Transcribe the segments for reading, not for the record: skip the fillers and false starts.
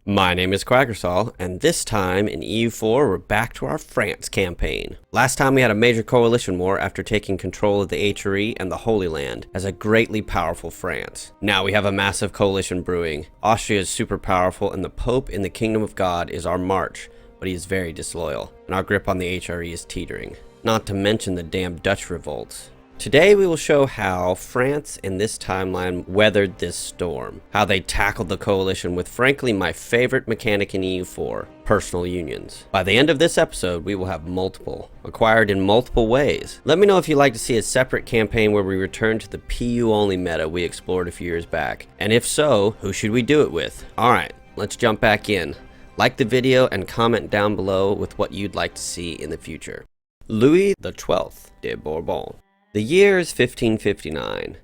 My name is Quagersall, and this time in EU4 we're back to our France campaign. Last time we had a major coalition war after taking control of the HRE and the Holy Land as a greatly powerful France. Now we have a massive coalition brewing. Austria is super powerful and the Pope in the Kingdom of God is our march, but he is very disloyal, and our grip on the HRE is teetering. Not to mention the damn Dutch revolts. Today we will show how France in this timeline weathered this storm, how they tackled the coalition with frankly my favorite mechanic in EU4, personal unions. By the end of this episode we will have multiple, acquired in multiple ways. Let me know if you'd like to see a separate campaign where we return to the PU only meta we explored a few years back, and if so, who should we do it with? Alright, let's jump back in. Like the video and comment down below with what you'd like to see in the future. Louis XII de Bourbon. The year is 1559.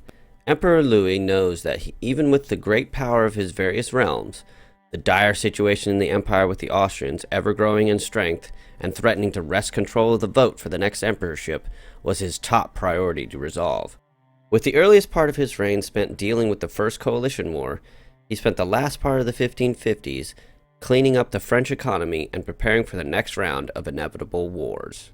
Emperor Louis knows that even with the great power of his various realms, the dire situation in the empire with the Austrians ever growing in strength and threatening to wrest control of the vote for the next emperorship was his top priority to resolve. With the earliest part of his reign spent dealing with the First Coalition War, he spent the last part of the 1550s cleaning up the French economy and preparing for the next round of inevitable wars.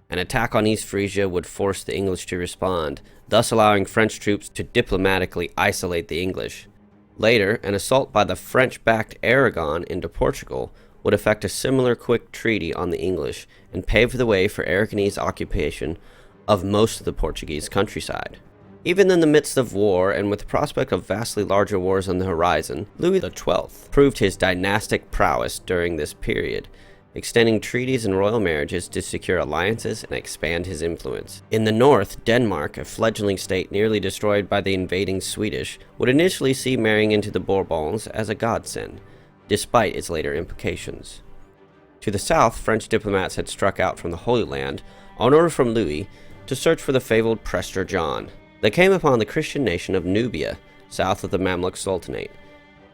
An attack on East Frisia would force the English to respond, thus allowing French troops to diplomatically isolate the English. Later, an assault by the French-backed Aragon into Portugal would effect a similar quick treaty on the English and pave the way for Aragonese occupation of most of the Portuguese countryside. Even in the midst of war and with the prospect of vastly larger wars on the horizon, Louis XII proved his dynastic prowess during this period, extending treaties and royal marriages to secure alliances and expand his influence. In the north, Denmark, a fledgling state nearly destroyed by the invading Swedish, would initially see marrying into the Bourbons as a godsend, despite its later implications. To the south, French diplomats had struck out from the Holy Land, on order from Louis, to search for the fabled Prester John. They came upon the Christian nation of Nubia, south of the Mamluk Sultanate,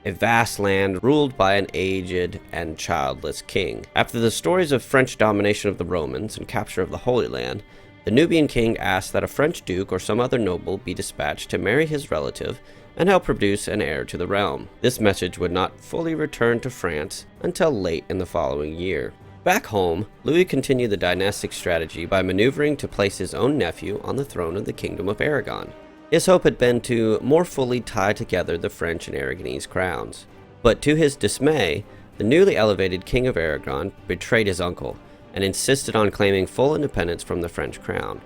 a vast land ruled by an aged and childless king. After the stories of French domination of the Romans and capture of the Holy Land, the Nubian king asked that a French duke or some other noble be dispatched to marry his relative and help produce an heir to the realm. This message would not fully return to France until late in the following year. Back home, Louis continued the dynastic strategy by maneuvering to place his own nephew on the throne of the Kingdom of Aragon. His hope had been to more fully tie together the French and Aragonese crowns. But to his dismay, the newly elevated King of Aragon betrayed his uncle and insisted on claiming full independence from the French crown.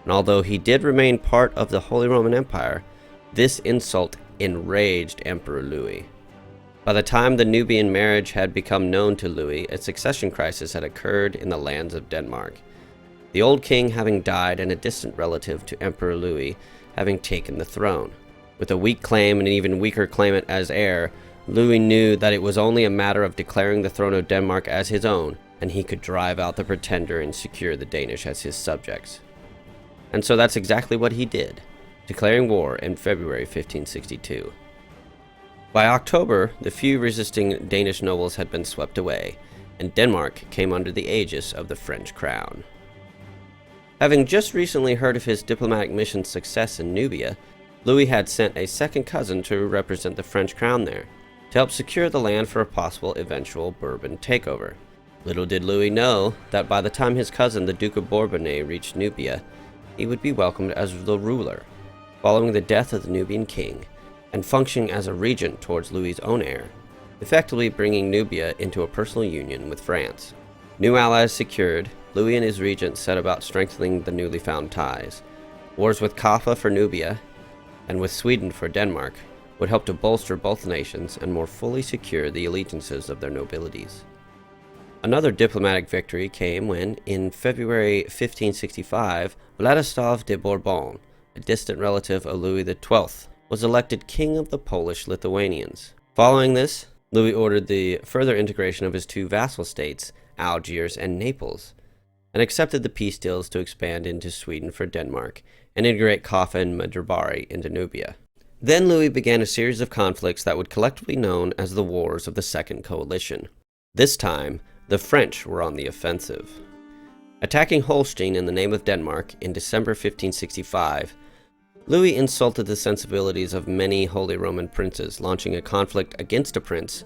And although he did remain part of the Holy Roman Empire, this insult enraged Emperor Louis. By the time the Nubian marriage had become known to Louis, a succession crisis had occurred in the lands of Denmark. The old king having died and a distant relative to Emperor Louis having taken the throne. With a weak claim and an even weaker claimant as heir, Louis knew that it was only a matter of declaring the throne of Denmark as his own, and he could drive out the pretender and secure the Danish as his subjects. And so that's exactly what he did, declaring war in February 1562. By October, the few resisting Danish nobles had been swept away, and Denmark came under the aegis of the French crown. Having just recently heard of his diplomatic mission's success in Nubia, Louis had sent a second cousin to represent the French crown there, to help secure the land for a possible eventual Bourbon takeover. Little did Louis know that by the time his cousin, the Duke of Bourbonnais, reached Nubia, he would be welcomed as the ruler, following the death of the Nubian king, and functioning as a regent towards Louis's own heir, effectively bringing Nubia into a personal union with France. New allies secured, Louis and his regent set about strengthening the newly found ties. Wars with Kaffa for Nubia and with Sweden for Denmark would help to bolster both nations and more fully secure the allegiances of their nobilities. Another diplomatic victory came when, in February 1565, Vladislav de Bourbon, a distant relative of Louis XII, was elected king of the Polish Lithuanians. Following this, Louis ordered the further integration of his two vassal states, Algiers and Naples, and accepted the peace deals to expand into Sweden for Denmark and integrate Kaffa and Madrabari into Nubia. Then Louis began a series of conflicts that would collectively be known as the Wars of the Second Coalition. This time, the French were on the offensive. Attacking Holstein in the name of Denmark in December 1565, Louis insulted the sensibilities of many Holy Roman princes, launching a conflict against a prince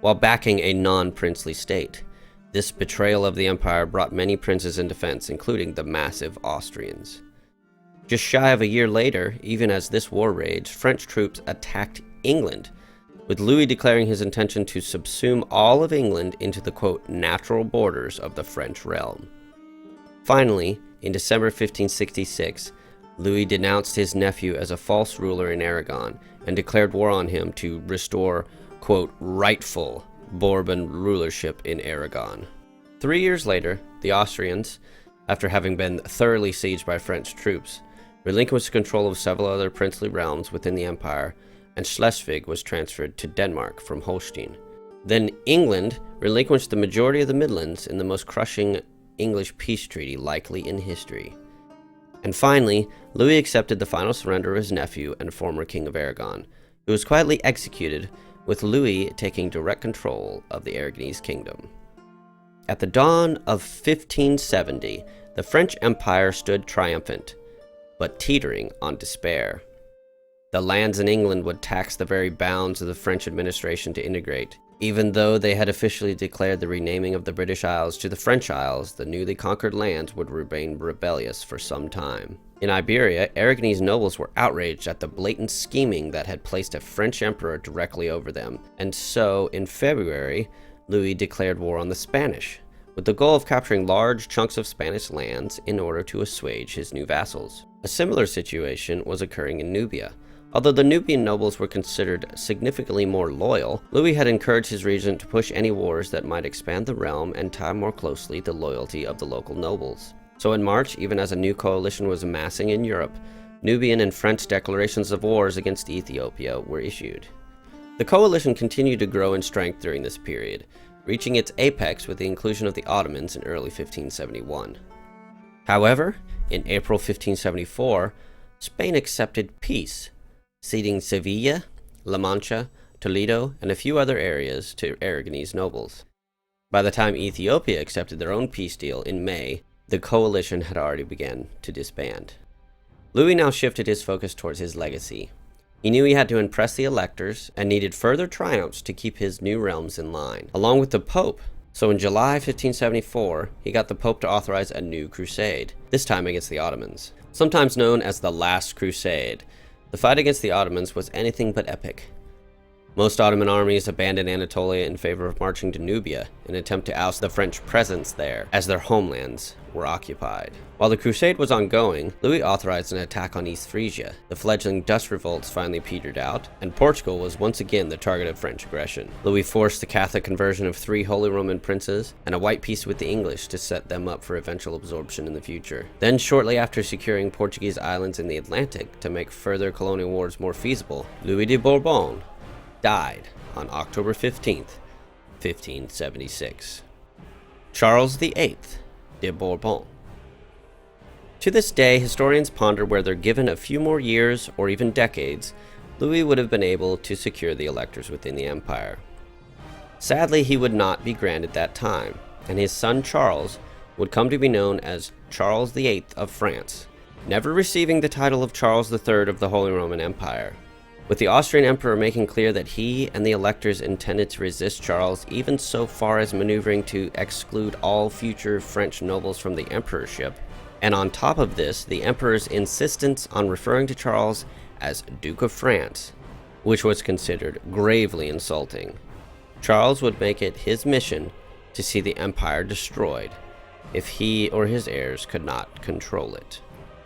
while backing a non-princely state. This betrayal of the empire brought many princes in defense, including the massive Austrians. Just shy of a year later, even as this war raged, French troops attacked England, with Louis declaring his intention to subsume all of England into the, quote, natural borders of the French realm. Finally, in December 1566, Louis denounced his nephew as a false ruler in Aragon and declared war on him to restore, quote, rightful Bourbon rulership in Aragon. 3 years later, the Austrians, after having been thoroughly sieged by French troops, relinquished control of several other princely realms within the empire, and Schleswig was transferred to Denmark from Holstein. Then England relinquished the majority of the Midlands in the most crushing English peace treaty likely in history. And finally, Louis accepted the final surrender of his nephew and former King of Aragon, who was quietly executed, with Louis taking direct control of the Aragonese kingdom. At the dawn of 1570, the French Empire stood triumphant, but teetering on despair. The lands in England would tax the very bounds of the French administration to integrate. Even though they had officially declared the renaming of the British Isles to the French Isles, the newly conquered lands would remain rebellious for some time. In Iberia, Aragonese nobles were outraged at the blatant scheming that had placed a French emperor directly over them, and so, in February, Louis declared war on the Spanish, with the goal of capturing large chunks of Spanish lands in order to assuage his new vassals. A similar situation was occurring in Nubia. Although the Nubian nobles were considered significantly more loyal, Louis had encouraged his regent to push any wars that might expand the realm and tie more closely the loyalty of the local nobles. So in March, even as a new coalition was amassing in Europe, Nubian and French declarations of wars against Ethiopia were issued. The coalition continued to grow in strength during this period, reaching its apex with the inclusion of the Ottomans in early 1571. However, in April 1574, Spain accepted peace, ceding Sevilla, La Mancha, Toledo, and a few other areas to Aragonese nobles. By the time Ethiopia accepted their own peace deal in May, the coalition had already begun to disband. Louis now shifted his focus towards his legacy. He knew he had to impress the electors and needed further triumphs to keep his new realms in line, along with the Pope. So in July 1574, he got the Pope to authorize a new crusade, this time against the Ottomans. Sometimes known as the Last Crusade, the fight against the Ottomans was anything but epic. Most Ottoman armies abandoned Anatolia in favor of marching to Nubia in an attempt to oust the French presence there, as their homelands were occupied. While the crusade was ongoing, Louis authorized an attack on East Frisia. The fledgling Dutch revolts finally petered out, and Portugal was once again the target of French aggression. Louis forced the Catholic conversion of 3 Holy Roman princes and a white peace with the English to set them up for eventual absorption in the future. Then, shortly after securing Portuguese islands in the Atlantic to make further colonial wars more feasible, Louis de Bourbon died on October 15th, 1576. Charles VIII de Bourbon. To this day, historians ponder whether, given a few more years or even decades, Louis would have been able to secure the electors within the empire. Sadly, he would not be granted that time, and his son Charles would come to be known as Charles VIII of France, never receiving the title of Charles III of the Holy Roman Empire. With the Austrian emperor making clear that he and the electors intended to resist Charles, even so far as maneuvering to exclude all future French nobles from the emperorship, and on top of this, the emperor's insistence on referring to Charles as Duke of France, which was considered gravely insulting. Charles would make it his mission to see the empire destroyed if he or his heirs could not control it.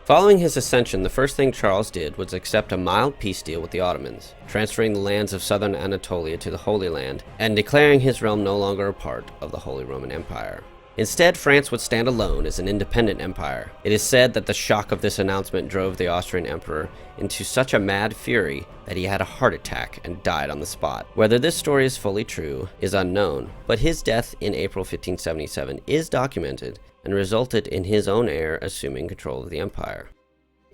Following his ascension, the first thing Charles did was accept a mild peace deal with the Ottomans, transferring the lands of southern Anatolia to the Holy Land and declaring his realm no longer a part of the Holy Roman Empire. Instead, France would stand alone as an independent empire. It is said that the shock of this announcement drove the Austrian emperor into such a mad fury that he had a heart attack and died on the spot. Whether this story is fully true is unknown, but his death in April 1577 is documented and resulted in his own heir assuming control of the empire.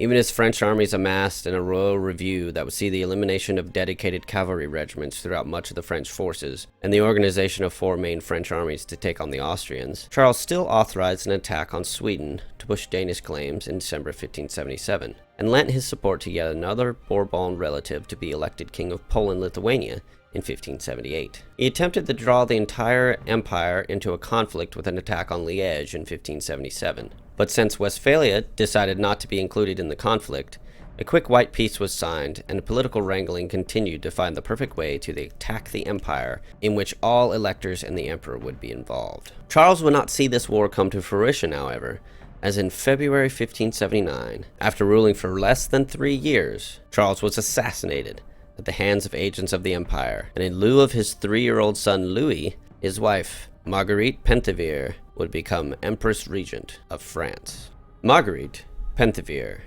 Even as French armies amassed in a royal review that would see the elimination of dedicated cavalry regiments throughout much of the French forces, and the organization of 4 main French armies to take on the Austrians, Charles still authorized an attack on Sweden to push Danish claims in December 1577, and lent his support to yet another Bourbon relative to be elected King of Poland-Lithuania in 1578. He attempted to draw the entire empire into a conflict with an attack on Liège in 1577. But since Westphalia decided not to be included in the conflict, a quick white peace was signed, and political wrangling continued to find the perfect way to attack the empire, in which all electors and the emperor would be involved. Charles would not see this war come to fruition, however, as in February 1579, after ruling for less than 3 years, Charles was assassinated at the hands of agents of the empire, and in lieu of his 3-year-old son Louis, his wife, Marguerite Penthièvre, would become Empress Regent of France. Marguerite Penthièvre.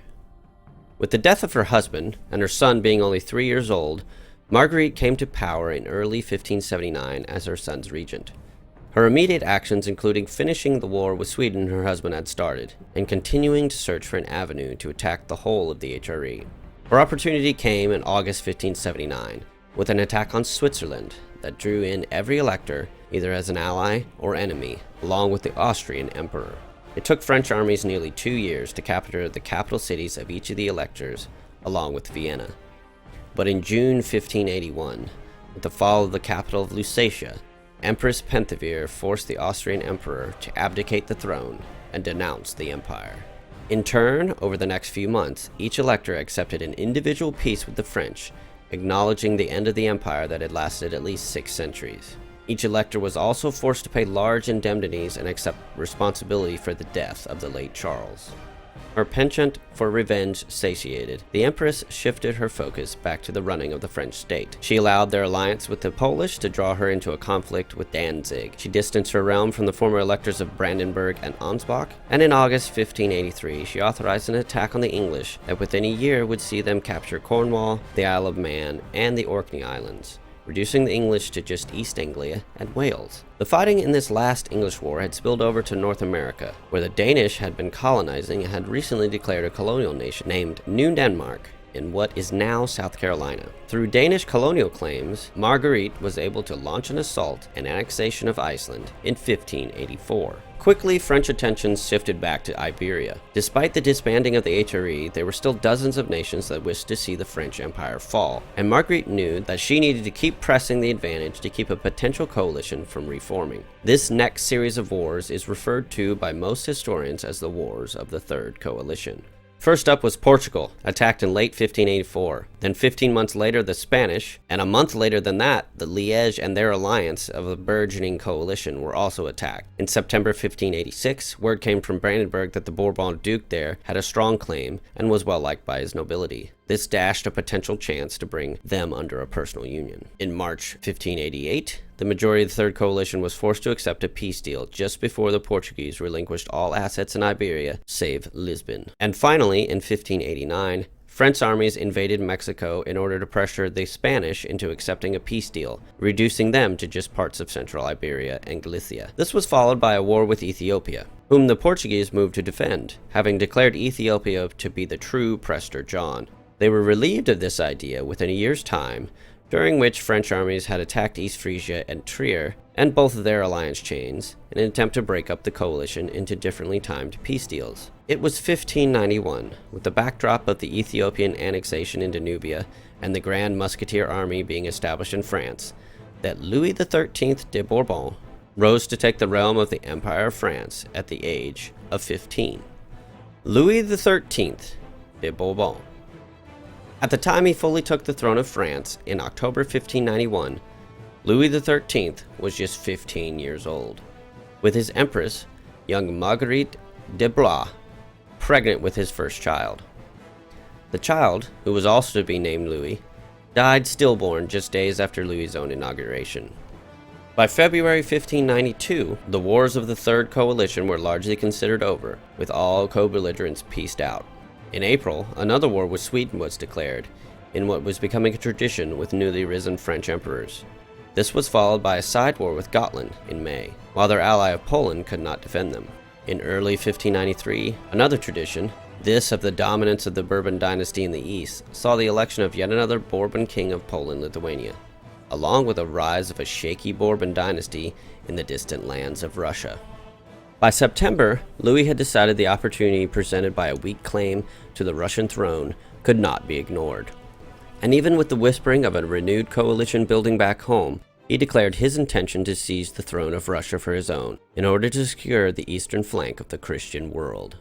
With the death of her husband, and her son being only 3 years old, Marguerite came to power in early 1579 as her son's regent. Her immediate actions including finishing the war with Sweden her husband had started, and continuing to search for an avenue to attack the whole of the HRE. Her opportunity came in August 1579, with an attack on Switzerland that drew in every elector, either as an ally or enemy, along with the Austrian emperor. It took French armies nearly 2 years to capture the capital cities of each of the electors, along with Vienna. But in June 1581, with the fall of the capital of Lusatia, Empress Penthièvre forced the Austrian emperor to abdicate the throne and denounce the empire. In turn, over the next few months, each elector accepted an individual peace with the French, acknowledging the end of the empire that had lasted at least 6 centuries. Each elector was also forced to pay large indemnities and accept responsibility for the death of the late Charles. Her penchant for revenge satiated, the Empress shifted her focus back to the running of the French state. She allowed their alliance with the Polish to draw her into a conflict with Danzig. She distanced her realm from the former electors of Brandenburg and Ansbach, and in August 1583 she authorized an attack on the English that within a year would see them capture Cornwall, the Isle of Man, and the Orkney Islands, reducing the English to just East Anglia and Wales. The fighting in this last English war had spilled over to North America, where the Danish had been colonizing and had recently declared a colonial nation named New Denmark in what is now South Carolina. Through Danish colonial claims, Marguerite was able to launch an assault and annexation of Iceland in 1584. Quickly, French attention shifted back to Iberia. Despite the disbanding of the HRE, there were still dozens of nations that wished to see the French Empire fall, and Marguerite knew that she needed to keep pressing the advantage to keep a potential coalition from reforming. This next series of wars is referred to by most historians as the Wars of the Third Coalition. First up was Portugal, attacked in late 1584. Then 15 months later, the Spanish, and a month later than that, the Liège and their alliance of a burgeoning coalition were also attacked. In September 1586, word came from Brandenburg that the Bourbon Duke there had a strong claim and was well liked by his nobility. This dashed a potential chance to bring them under a personal union. In March 1588, the majority of the Third Coalition was forced to accept a peace deal just before the Portuguese relinquished all assets in Iberia, save Lisbon. And finally, in 1589, French armies invaded Mexico in order to pressure the Spanish into accepting a peace deal, reducing them to just parts of central Iberia and Galicia. This was followed by a war with Ethiopia, whom the Portuguese moved to defend, having declared Ethiopia to be the true Prester John. They were relieved of this idea within a year's time, during which French armies had attacked East Frisia and Trier, and both of their alliance chains, in an attempt to break up the coalition into differently timed peace deals. It was 1591, with the backdrop of the Ethiopian annexation into Nubia and the Grand Musketeer Army being established in France, that Louis XIII de Bourbon rose to take the realm of the Empire of France at the age of 15. Louis XIII de Bourbon. At the time he fully took the throne of France in October 1591, Louis XIII was just 15 years old, with his empress, young Marguerite de Blois, pregnant with his first child. The child, who was also to be named Louis, died stillborn just days after Louis's own inauguration. By February 1592, the wars of the Third Coalition were largely considered over, with all co-belligerents peaced out. In April, another war with Sweden was declared, in what was becoming a tradition with newly risen French emperors. This was followed by a side war with Gotland in May, while their ally of Poland could not defend them. In early 1593, another tradition, this of the dominance of the Bourbon dynasty in the east, saw the election of yet another Bourbon king of Poland-Lithuania, along with a rise of a shaky Bourbon dynasty in the distant lands of Russia. By September, Louis had decided the opportunity presented by a weak claim to the Russian throne could not be ignored. And even with the whispering of a renewed coalition building back home, he declared his intention to seize the throne of Russia for his own, in order to secure the eastern flank of the Christian world.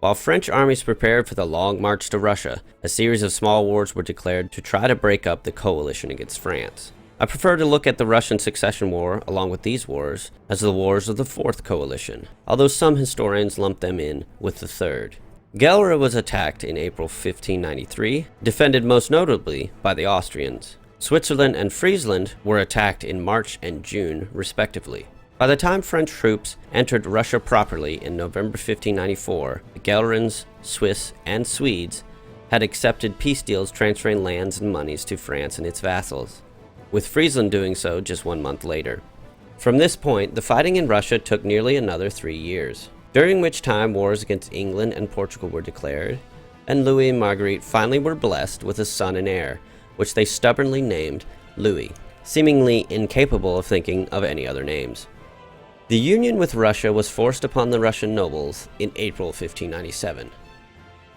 While French armies prepared for the long march to Russia, a series of small wars were declared to try to break up the coalition against France. I prefer to look at the Russian Succession War, along with these wars, as the wars of the Fourth Coalition, although some historians lump them in with the Third. Gelre was attacked in April 1593, defended most notably by the Austrians. Switzerland and Friesland were attacked in March and June, respectively. By the time French troops entered Russia properly in November 1594, the Gelderans, Swiss, and Swedes had accepted peace deals transferring lands and monies to France and its vassals, with Friesland doing so just 1 month later. From this point, the fighting in Russia took nearly another 3 years, during which time wars against England and Portugal were declared, and Louis and Marguerite finally were blessed with a son and heir, which they stubbornly named Louis, seemingly incapable of thinking of any other names. The union with Russia was forced upon the Russian nobles in April 1597,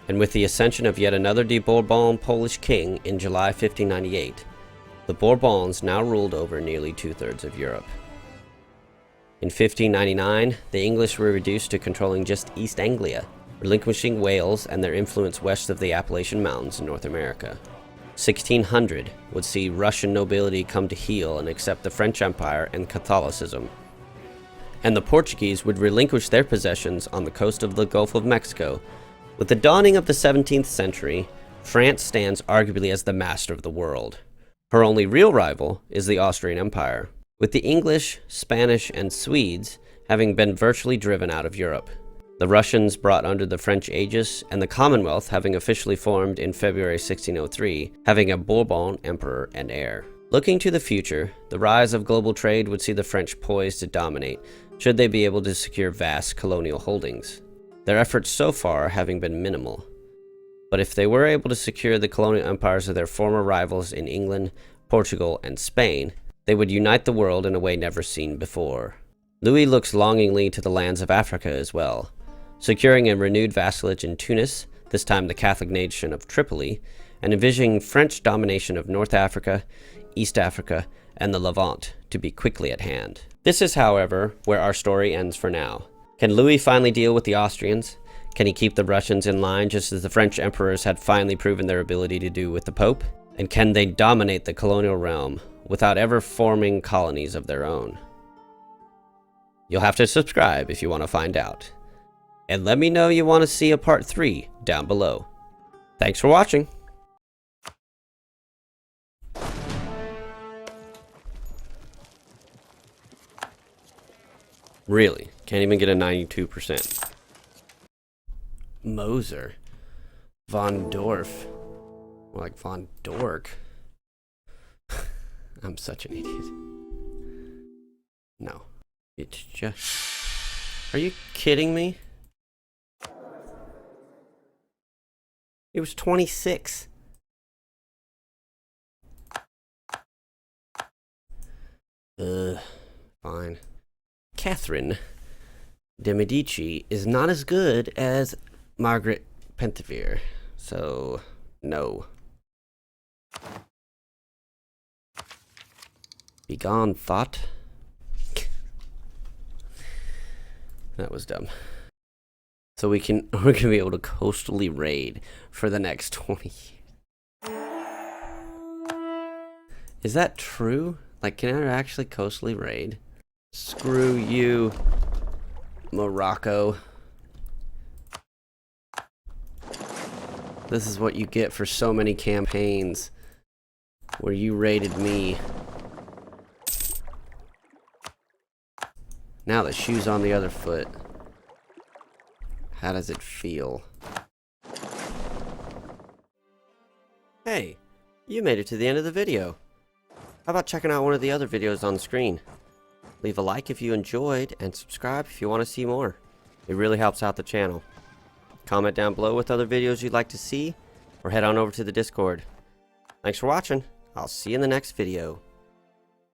and with the ascension of yet another de Bourbon Polish king in July 1598, the Bourbons now ruled over nearly 2/3 of Europe. In 1599, the English were reduced to controlling just East Anglia, relinquishing Wales and their influence west of the Appalachian Mountains in North America. 1600 would see Russian nobility come to heel and accept the French Empire and Catholicism, and the Portuguese would relinquish their possessions on the coast of the Gulf of Mexico. With the dawning of the 17th century, France stands arguably as the master of the world. Her only real rival is the Austrian Empire, with the English, Spanish, and Swedes having been virtually driven out of Europe. The Russians brought under the French aegis, and the Commonwealth having officially formed in February 1603, having a Bourbon emperor and heir. Looking to the future, the rise of global trade would see the French poised to dominate, should they be able to secure vast colonial holdings, their efforts so far having been minimal. But if they were able to secure the colonial empires of their former rivals in England, Portugal, and Spain, they would unite the world in a way never seen before. Louis looks longingly to the lands of Africa as well, securing a renewed vassalage in Tunis, this time the Catholic nation of Tripoli, and envisioning French domination of North Africa, East Africa, and the Levant to be quickly at hand. This is, however, where our story ends for now. Can Louis finally deal with the Austrians? Can he keep the Russians in line just as the French emperors had finally proven their ability to do with the Pope? And can they dominate the colonial realm without ever forming colonies of their own? You'll have to subscribe if you want to find out. And let me know you want to see a part 3 down below. Thanks for watching. Really? Can't even get a 92%. Moser. Von Dorf. More like Von Dork. I'm such an idiot. No. It's just... Are you kidding me? He was 26. Fine. Catherine de Medici is not as good as Margaret Pentavere, so no. Begone, thought. That was dumb. So we're gonna be able to coastally raid for the next 20 years. Is that true? Like, can I actually coastally raid? Screw you, Morocco. This is what you get for so many campaigns where you raided me. Now the shoe's on the other foot. How does it feel? Hey, you made it to the end of the video. How about checking out one of the other videos on the screen? Leave a like if you enjoyed, and subscribe if you want to see more. It really helps out the channel. Comment down below with other videos you'd like to see, or head on over to the Discord. Thanks for watching. I'll see you in the next video.